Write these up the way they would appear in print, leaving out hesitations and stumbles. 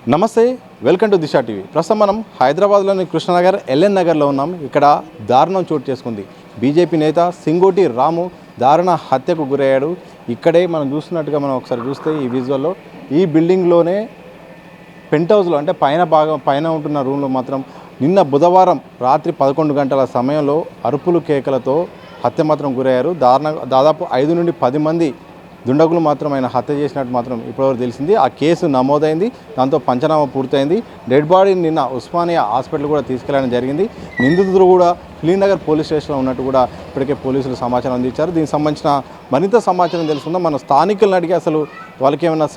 నమస్తే, welcome to Disha TV. ప్రస్తుతం మనం హైదరాబాద్లోని కృష్ణనగర్ ఎల్ఎన్ నగర్లో ఉన్నాం. ఇక్కడ దారుణం చోటు చేసుకుంది. బీజేపీ నేత సింగోటి రాము దారుణ హత్యకు గురయ్యాడు. ఇక్కడే మనం చూస్తున్నట్టుగా మనం ఒకసారి చూస్తే ఈ విజువల్లో ఈ బిల్డింగ్లోనే పెంట్ హౌస్లో అంటే పైన ఉంటున్న రూమ్లో మాత్రం నిన్న బుధవారం రాత్రి 11 గంటల సమయంలో అరుపులు కేకలతో హత్య మాత్రం గురయ్యారు. దాదాపు 5 నుండి 10 మంది దుండగులు మాత్రం ఆయన హత్య చేసినట్టు మాత్రం ఇప్పటివరకు తెలిసింది. ఆ కేసు నమోదైంది, దాంతో పంచనామా పూర్తయింది. డెడ్ బాడీని నిన్న ఉస్మానియా హాస్పిటల్ కూడా తీసుకెళ్లడం జరిగింది. నిందితులు కూడా ఫిలింనగర్ పోలీస్ స్టేషన్లో ఉన్నట్టు కూడా ఇప్పటికే పోలీసులు సమాచారం అందించారు. దీనికి సంబంధించిన మరింత సమాచారం తెలుసుకుందాం. మన స్థానికులను అడిగి అసలు వాళ్ళకి ఏమైనా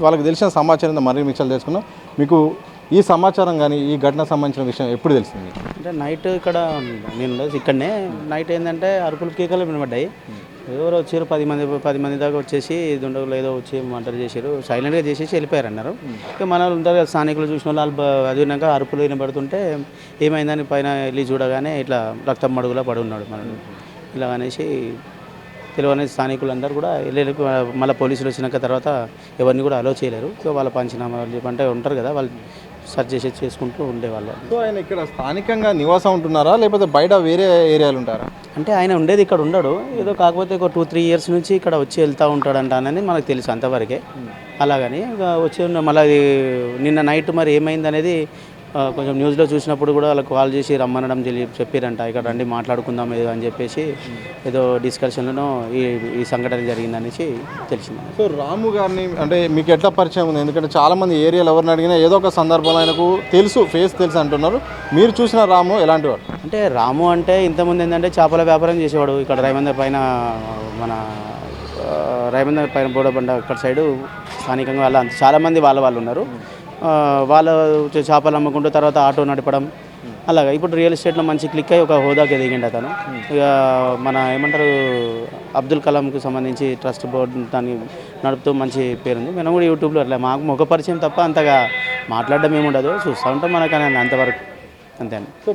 వాళ్ళకి తెలిసిన సమాచారం మరిన్ని విషయాలు తెలుసుకుందాం. మీకు ఈ సమాచారం కానీ ఈ ఘటన సంబంధించిన విషయం ఎప్పుడు తెలిసింది? అంటే నైట్ ఇక్కడ నేను ఇక్కడనే నైట్ ఏంటంటే అరుపులు కేకలు వినబడ్డాయి. ఎవరు వచ్చారు 10 మంది దాకా వచ్చేసి దుండగులు ఏదో వచ్చి మర్డర్ చేశారు, సైలెంట్గా చేసేసి వెళ్ళిపోయారు అన్నారు. ఇక మన వాళ్ళు ఉంటారు కదా స్థానికులు, చూసిన వాళ్ళు అది విన్నాక అరుపులు వినబడుతుంటే ఏమైందని పైన వెళ్ళి చూడగానే ఇట్లా రక్తం మడుగులా పడి ఉన్నాడు మనల్ని. ఇలా అనేసి తెలియని స్థానికులు అందరూ కూడా వెళ్ళి మళ్ళీ పోలీసులు వచ్చినాక తర్వాత ఎవరిని కూడా అలో చేయలేరు. సో వాళ్ళ పంచనామా అంటే ఉంటారు కదా, వాళ్ళు సెర్చ్ చేసి చేసుకుంటూ ఉండేవాళ్ళు. సో ఆయన ఇక్కడ స్థానికంగా నివాసం ఉంటున్నారా లేకపోతే బయట వేరే ఏరియాలు ఉంటారా? అంటే ఆయన ఉండేది ఇక్కడ ఉండడు, ఏదో కాకపోతే ఒక 2-3 ఇయర్స్ నుంచి ఇక్కడ వచ్చి వెళ్తూ ఉంటాడంట అనేది మనకు తెలుసు అంతవరకే. అలాగని వచ్చి మళ్ళీ నిన్న నైట్ మరి ఏమైంది అనేది కొంచెం న్యూస్లో చూసినప్పుడు కూడా వాళ్ళకి కాల్ చేసి రమ్మనడం చెప్పారంట, ఇక్కడ రండి మాట్లాడుకుందాం ఏదో అని చెప్పేసి ఏదో డిస్కషన్లో ఈ సంఘటన జరిగిందనేసి తెలిసింది. సో రాము గారిని అంటే మీకు ఎట్లా పరిచయం ఉంది? ఎందుకంటే చాలామంది ఏరియాలో ఎవరిని అడిగినా ఏదో ఒక సందర్భంలో ఆయనకు ఫేస్ తెలుసు అంటున్నారు. మీరు చూసిన రాము ఎలాంటి వాడు? అంటే రాము అంటే ఇంతకుముందు ఏంటంటే చేపల వ్యాపారం చేసేవాడు. ఇక్కడ రైమందర్ పైన రైమందర్ పైన బోడబండ అక్కడ సైడు స్థానికంగా చాలామంది వాళ్ళు ఉన్నారు. వాళ్ళు చేపలు అమ్ముకుంటూ తర్వాత ఆటో నడపడం అలాగా. ఇప్పుడు రియల్ ఎస్టేట్లో మంచి క్లిక్ అయ్యి ఒక హోదాకి ఎదిగిండు అతను. ఇక మన ఏమంటారు అబ్దుల్ కలాంకు సంబంధించి ట్రస్ట్ బోర్డు దాన్ని నడుపుతూ మంచి పేరుంది. మేము కూడా యూట్యూబ్లో అట్లా మాకు ముఖ పరిచయం తప్ప అంతగా మాట్లాడడం ఏముండదు, చూస్తూ ఉంటాం మనకు అంతవరకు అంతే. సో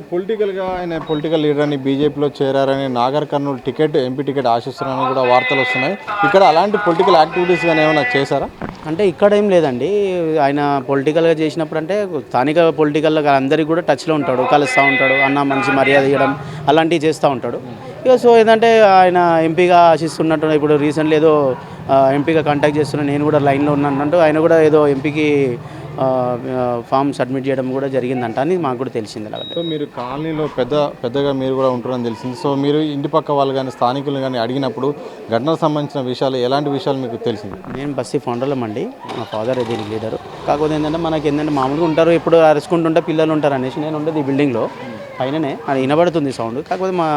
ఆయన పొలిటికల్ లీడర్ని బీజేపీలో చేరారని నాగర్ కర్నూలు ఎంపీ టికెట్ ఆశిస్తున్నారని కూడా వార్తలు వస్తున్నాయి. ఇక్కడ అలాంటి పొలిటికల్ యాక్టివిటీస్ కానీ ఏమైనా చేశారా? అంటే ఇక్కడ ఏం లేదండి. ఆయన పొలిటికల్గా చేసినప్పుడు అంటే స్థానిక పొలిటికల్లో అందరికీ కూడా టచ్లో ఉంటాడు, కలుస్తూ ఉంటాడు, అన్న మంచి మర్యాద ఇవ్వడం అలాంటివి చేస్తూ ఉంటాడు. ఇక సో ఏంటంటే ఆయన ఎంపీగా ఆశిస్తున్నట్టు ఇప్పుడు రీసెంట్లీ ఏదో ఎంపీగా కాంటాక్ట్ చేస్తున్నా, నేను కూడా లైన్లో ఉన్నానంటూ ఆయన కూడా ఏదో ఎంపీకి ఫామ్ సబ్మిట్ చేయడం కూడా జరిగిందంట అని మాకు కూడా తెలిసింది. అలాగే సో మీరు కాలనీలో పెద్దగా మీరు కూడా ఉంటారని తెలిసింది. సో మీరు ఇంటి పక్క వాళ్ళు కానీ స్థానికులు కానీ అడిగినప్పుడు ఘటనకు సంబంధించిన విషయాలు ఎలాంటి విషయాలు మీకు తెలిసింది? నేను బస్తీ ఫౌండర్లం అండి, మా ఫాదర్ దీనికి లీడరు. కాకపోతే ఏంటంటే మనకి ఏంటంటే మామూలుగా ఉంటారు, ఇప్పుడు అరుచుకుంటుంటే పిల్లలు ఉంటారు అనేసి నేను ఉండేది ఈ బిల్డింగ్లో పైననే, అది వినబడుతుంది సౌండ్. కాకపోతే మా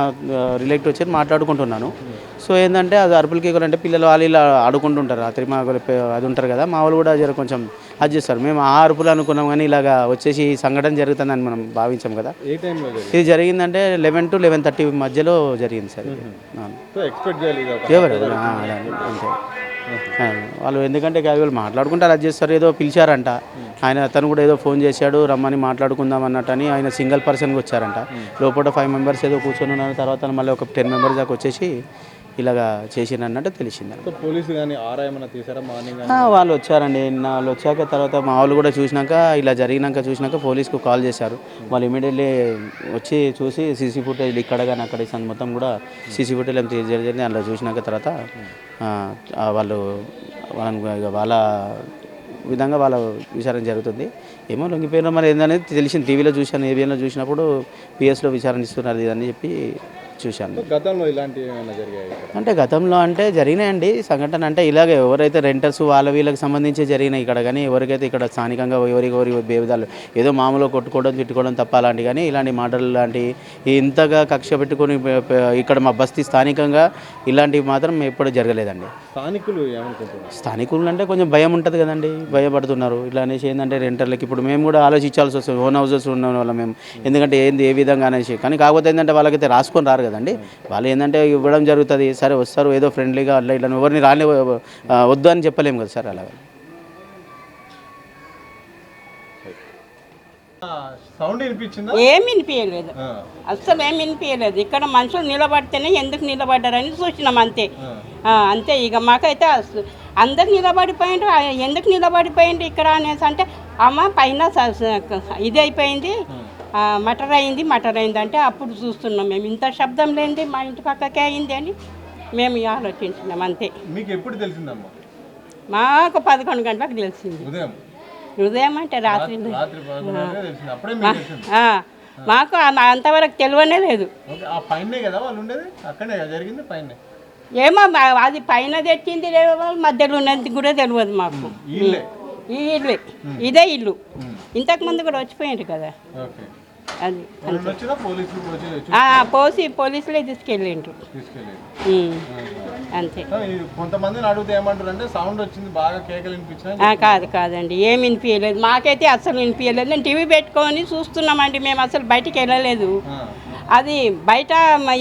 రిలేటివ్ వచ్చి మాట్లాడుకుంటున్నాను. సో ఏంటంటే అది అరుపులు కేకలు అంటే పిల్లలు వాళ్ళు ఇలా ఆడుకుంటుంటారు రాత్రి, మా అది ఉంటారు కదా, మా వాళ్ళు కూడా జర కొంచెం అది చేస్తారు. మేము ఆ అరుపులు అనుకున్నాం కానీ ఇలాగా వచ్చేసి ఈ సంఘటన జరుగుతుందని మనం భావించాం కదా. ఏ టైంలో ఇది జరిగిందంటే 11 to 11:30 మధ్యలో జరిగింది సార్. ఎవరు అంతే వాళ్ళు, ఎందుకంటే వాళ్ళు మాట్లాడుకుంటారు, అది చేస్తారు. ఏదో పిలిచారంట అతను కూడా ఏదో ఫోన్ చేశాడు రమ్మని మాట్లాడుకుందాం అన్నట్టు అని. ఆయన సింగిల్ పర్సన్గా వచ్చారంట. లోపల 5 మెంబర్స్ ఏదో కూర్చొని ఉన్నారు. తర్వాత మళ్ళీ ఒక 10 మెంబర్స్ దాకా వచ్చేసి ఇలాగా చేసినట్టు తెలిసింది. పోలీసు కానీ ఏమైనా తీసారా మార్నింగ్? వాళ్ళు వచ్చారండి. వాళ్ళు వచ్చాక తర్వాత మా వాళ్ళు కూడా చూసినాక ఇలా చూసినాక పోలీస్కు కాల్ చేశారు. వాళ్ళు ఇమీడియట్లీ వచ్చి చూసి సీసీ ఫుటేజ్ ఇక్కడ కానీ అక్కడ మొత్తం కూడా సీసీ ఫుటేజ్ ఏం జరిగింది అలా చూసినాక తర్వాత వాళ్ళ విధంగా వాళ్ళ విచారణ జరుగుతుంది. ఏమో లొంగిపోయినా మరి ఏందనేది తెలిసింది. టీవీలో చూశాను, ఏబిఎన్లో చూసినప్పుడు పిఎస్లో విచారణ ఇస్తున్నారు ఇదని చెప్పి చూశాను. గతంలో ఇలాంటివి ఏమైనా జరిగాయి? అంటే గతంలో అంటే జరిగినాయండి సంఘటన. అంటే ఇలాగే ఎవరైతే రెంటర్స్ వీళ్ళకి సంబంధించి జరిగినాయి ఇక్కడ, కానీ ఎవరికైతే ఇక్కడ స్థానికంగా ఎవరి భేదాలు ఏదో మామూలుగా కొట్టుకోవడం తిట్టుకోవడం తప్ప అలాంటి, కానీ ఇలాంటి మాటలు లాంటి ఇంతగా కక్ష పెట్టుకొని ఇక్కడ మా బస్తీ స్థానికంగా ఇలాంటివి మాత్రం ఎప్పుడు జరగలేదండి. స్థానికులు అంటే కొంచెం భయం ఉంటుంది కదండి, భయపడుతున్నారు. ఇట్లా అనేసి ఏంటంటే రెంటర్లకి ఇప్పుడు మేము కూడా ఆలోచించాల్సి వస్తుంది. ఓన్ హౌసెస్ ఉన్న వాళ్ళం మేము, ఎందుకంటే ఏ విధంగా అనేసి. కానీ కాకపోతే ఏంటంటే వాళ్ళకైతే రాసుకొని రారు కదండి. వాళ్ళు ఏంటంటే ఇవ్వడం జరుగుతుంది, సరే వస్తారు ఏదో ఫ్రెండ్లీగా అట్లా ఇట్లా ఎవరిని వద్దు అని చెప్పలేము కదా సార్. అలాగా సౌండ్ వినిపించిందా? ఏం వినిపించలేదు, అస్సలు ఏం వినిపించలేదు. ఇక్కడ మనుషులు నిలబడితేనే ఎందుకు నిలబడ్డారని చూసినాం అంతే. అంతే ఇక మాకైతే అందరు నిలబడిపోయిండ్రు, ఎందుకు నిలబడిపోయిండ్రు ఇక్కడ అనేసి అంటే అమ్మ పైన ఇది అయిపోయింది, మటర్ అయింది అంటే అప్పుడు చూస్తున్నాం మేము. ఇంత శబ్దం లేనిది మా ఇంటి పక్కకే అయింది అని మేము ఆలోచించినాం అంతే. మీకు ఎప్పుడు తెలిసిందమ్మా? మాకు 11 గంటలకు తెలిసింది. ఉదయం అంటే రాత్రి మాకు అంతవరకు తెలియనే లేదు. ఏమో అది పైన తెచ్చింది మధ్యలో ఉన్నది కూడా తెలియదు మాకు. ఈ ఇల్లు ఇదే ఇల్లు, ఇంతకు ముందు కూడా వచ్చిపోయింది కదా అది. పోలీసులే తీసుకెళ్ళిండ్రు అంతే. కొంతమందిని అడిగితే ఏమంటారు అంటే సౌండ్ వచ్చింది బాగా కేకలు వినిపించినా. కాదండి, ఏం వినిపించలేదు, మాకైతే అసలు వినిపించలేదు. నేను టీవీ పెట్టుకొని చూస్తున్నామండి, మేము అసలు బయటికి వెళ్ళలేదు. అది బయట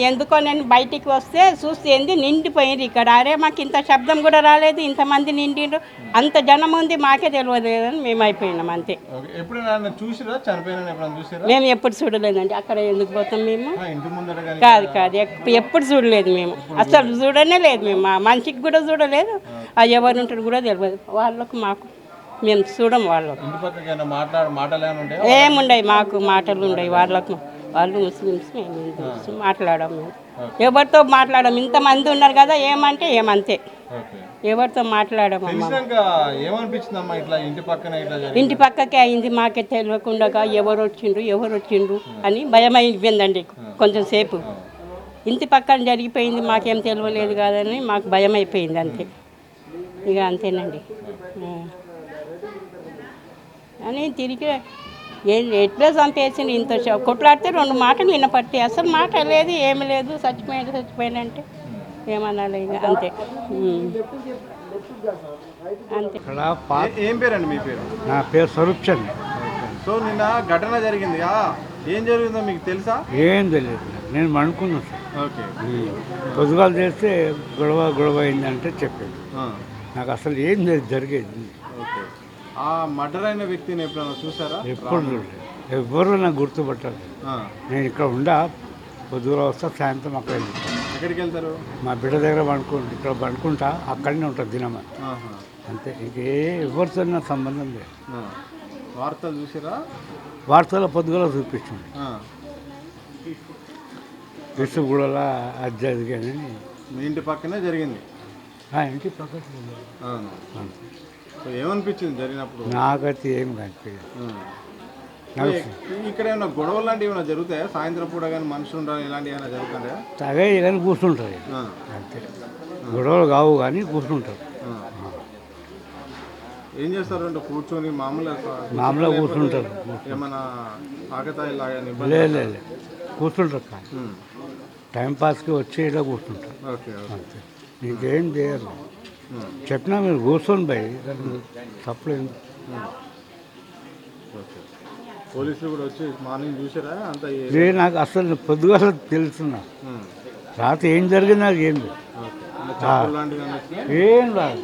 ఎందుకో నేను బయటికి వస్తే చూస్తే ఏంది నిండిపోయింది ఇక్కడ. అరే మాకు ఇంత శబ్దం కూడా రాలేదు, ఇంతమంది నిండిండ్రు, అంత జనం ఉంది, మాకే తెలియదు అని మేము అయిపోయినాం అంతే. మేము ఎప్పుడు చూడలేదండి, అక్కడ ఎందుకు పోతాం మేము? కాదు ఎప్పుడు చూడలేదు మేము, అసలు చూడనే లేదు మేము. మా మనిషికి కూడా చూడలేదు, ఎవరు ఉంటారు కూడా తెలియదు వాళ్ళకు మాకు. మేము చూడం వాళ్ళకు, ఏముండయి మాకు మాటలు ఉండవు వాళ్ళకు. వాళ్ళు ముస్లిమ్స్, మేము హిందూస్, మాట్లాడము మేము, ఎవరితో మాట్లాడము. ఇంతమంది ఉన్నారు కదా, ఏమంటే ఏమంతే, ఎవరితో మాట్లాడము. ఇంటి పక్కకే అయింది, మాకే తెలియకుండా ఎవరు వచ్చిండ్రు అని భయం అయిపోయిందండి కొంచెం సేపు. ఇంటి పక్కన జరిగిపోయింది, మాకేం తెలియలేదు కాదని మాకు భయం అయిపోయింది అంతే. ఇక అంతేనండి. అని తిరిగి ఎట్లా చంపేసింది, ఇంత కొట్లాడితే 2 మాటలు వినపట్టి అసలు మాట లేదు, ఏమి లేదు, చచ్చిపోయిందంటే ఏమనాలి ఇక అంతే. అంతే. ఏం పేరండి మీ పేరు? నా పేరు స్వరూప్ చంద్. సో నిన్న ఘటన జరిగింది, ఏం జరిగిందో మీకు తెలుసా? ఏం తెలియదు, నేను అనుకున్నాను సార్. ఓకే. పొద్దుగాలు చేస్తే గొడవ అయిందంటే చెప్పాడు, నాకు అసలు ఏం జరిగేది. ఓకే. ఆ మర్డర్ అయిన వ్యక్తిని ఎప్పుడైనా చూసారా? ఎప్పుడు చూడలేదు, ఎవ్వరు నాకు గుర్తుపట్టాలి. నేను ఇక్కడ పొద్దుగా వస్తా, సాయంత్రం అక్కడ వెళ్తాను. ఎక్కడికి వెళ్తారు? మా బిడ్డ దగ్గర ఇక్కడ పండుకుంటా, అక్కడనే ఉంటుంది దినమా అంతే. ఎవరితో నాకు సంబంధం లేదు. వార్తలు చూసారా? వార్తల్లో పొద్దుగల చూపించింది, విసుగూడలా అది జరిగాని. మీ ఇంటి పక్కనే జరిగింది? ఇంటి పక్కన. ఏమనిపించింది జరిగినప్పుడు? నాకైతే ఏం కనిపించదు. ఇక్కడ ఏమైనా గొడవలు లాంటివి ఏమైనా జరుగుతాయా? సాయంత్రం పూట కానీ మనుషులు ఉండాలి, ఇలాంటివి ఏమైనా జరుగుతాయా? తగే కానీ కూర్చుంటారు అంతే, గొడవలు కావు కానీ కూర్చుంటారు. ఏం చేస్తారు అంటే కూర్చొని మామూలుగా కూర్చుంటారు. ఏమైనా ఆకతాయి లాగా? లేదు, కూర్చుంటారు కానీ టైంపాస్కి వచ్చి ఇలా కూర్చుంటారు అంతే, ఇంకేం చేయరు. చెప్పినా మీరు కూర్చొని పోయి తప్పలేదు. పోలీసులు కూడా వచ్చి మార్నింగ్ చూసారా? అంత నాకు అసలు పొద్దుగా తెలుస్తున్నా, రాత్రి ఏం జరిగింది నాకు ఏం లేదు, ఏం రాదు.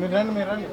మీరు రండి.